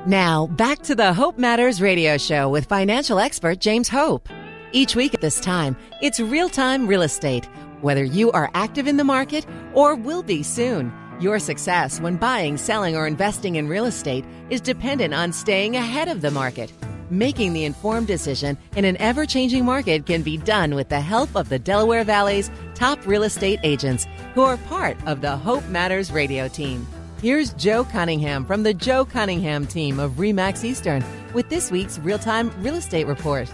Now, back to the Hope Matters radio show with financial expert James Hope. Each week at this time, it's real-time real estate. Whether you are active in the market or will be soon, your success when buying, selling, or investing in real estate is dependent on staying ahead of the market. Making the informed decision in an ever-changing market can be done with the help of the Delaware Valley's top real estate agents who are part of the Hope Matters radio team. Here's Joe Cunningham from the Joe Cunningham team of RE/MAX Eastern with this week's real-time real estate report.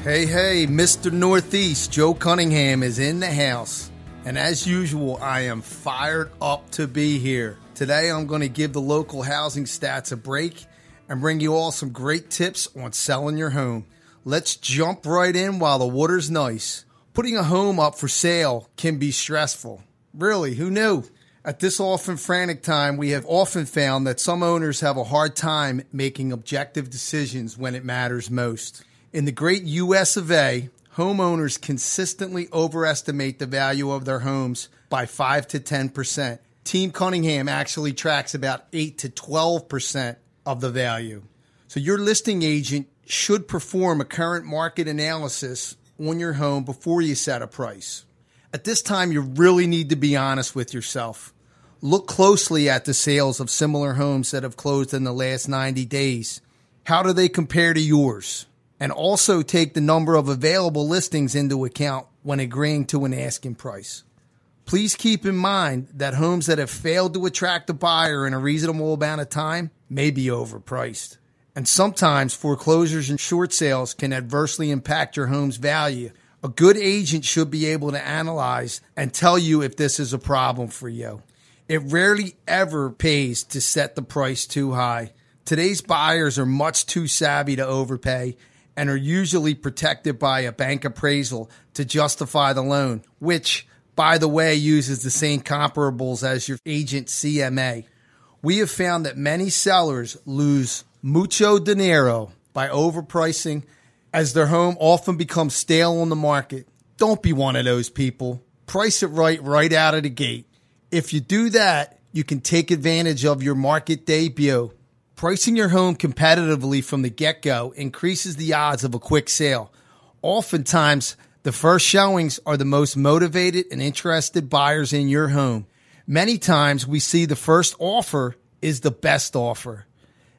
Hey, Mr. Northeast, Joe Cunningham is in the house. And as usual, I am fired up to be here. Today, I'm going to give the local housing stats a break and bring you all some great tips on selling your home. Let's jump right in while the water's nice. Putting a home up for sale can be stressful. Really, who knew? At this often frantic time, we have often found that some owners have a hard time making objective decisions when it matters most. In the great US of A, homeowners consistently overestimate the value of their homes by 5 to 10%. Team Cunningham actually tracks about 8 to 12% of the value. So your listing agent should perform a current market analysis on your home before you set a price. At this time, you really need to be honest with yourself. Look closely at the sales of similar homes that have closed in the last 90 days. How do they compare to yours? And also take the number of available listings into account when agreeing to an asking price. Please keep in mind that homes that have failed to attract a buyer in a reasonable amount of time may be overpriced. And sometimes foreclosures and short sales can adversely impact your home's value. A good agent should be able to analyze and tell you if this is a problem for you. It rarely ever pays to set the price too high. Today's buyers are much too savvy to overpay and are usually protected by a bank appraisal to justify the loan, which, by the way, uses the same comparables as your agent CMA. We have found that many sellers lose mucho dinero by overpricing as their home often becomes stale on the market. Don't be one of those people. Price it right out of the gate. If you do that, you can take advantage of your market debut. Pricing your home competitively from the get-go increases the odds of a quick sale. Oftentimes, the first showings are the most motivated and interested buyers in your home. Many times, we see the first offer is the best offer.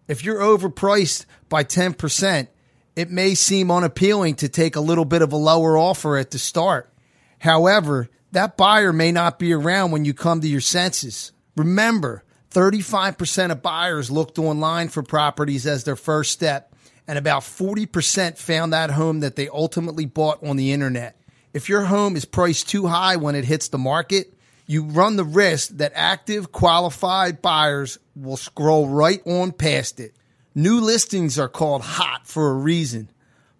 If you're overpriced by 10%, it may seem unappealing to take a little bit of a lower offer at the start. However, that buyer may not be around when you come to your senses. Remember, 35% of buyers looked online for properties as their first step, and about 40% found that home that they ultimately bought on the internet. If your home is priced too high when it hits the market, you run the risk that active, qualified buyers will scroll right on past it. New listings are called hot for a reason.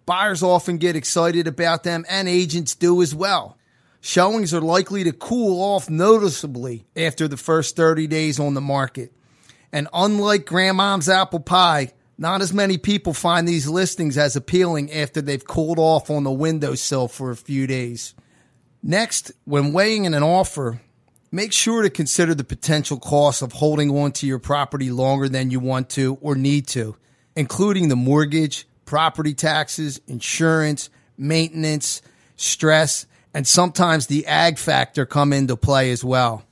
Buyers often get excited about them, and agents do as well. Showings are likely to cool off noticeably after the first 30 days on the market. And unlike grandmom's apple pie, not as many people find these listings as appealing after they've cooled off on the windowsill for a few days. Next, when weighing in an offer, make sure to consider the potential cost of holding on to your property longer than you want to or need to, including the mortgage, property taxes, insurance, maintenance, stress, and sometimes the ag factor come into play as well.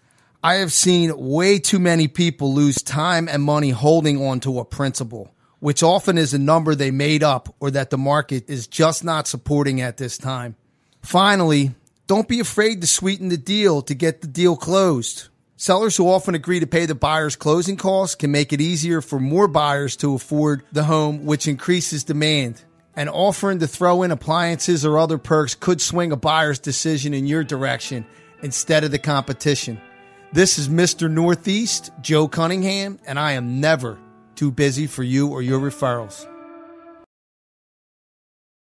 I have seen way too many people lose time and money holding on to a principal, which often is a number they made up or that the market is just not supporting at this time. Finally, don't be afraid to sweeten the deal to get the deal closed. Sellers who often agree to pay the buyer's closing costs can make it easier for more buyers to afford the home, which increases demand. And offering to throw in appliances or other perks could swing a buyer's decision in your direction instead of the competition. This is Mr. Northeast, Joe Cunningham, and I am never too busy for you or your referrals.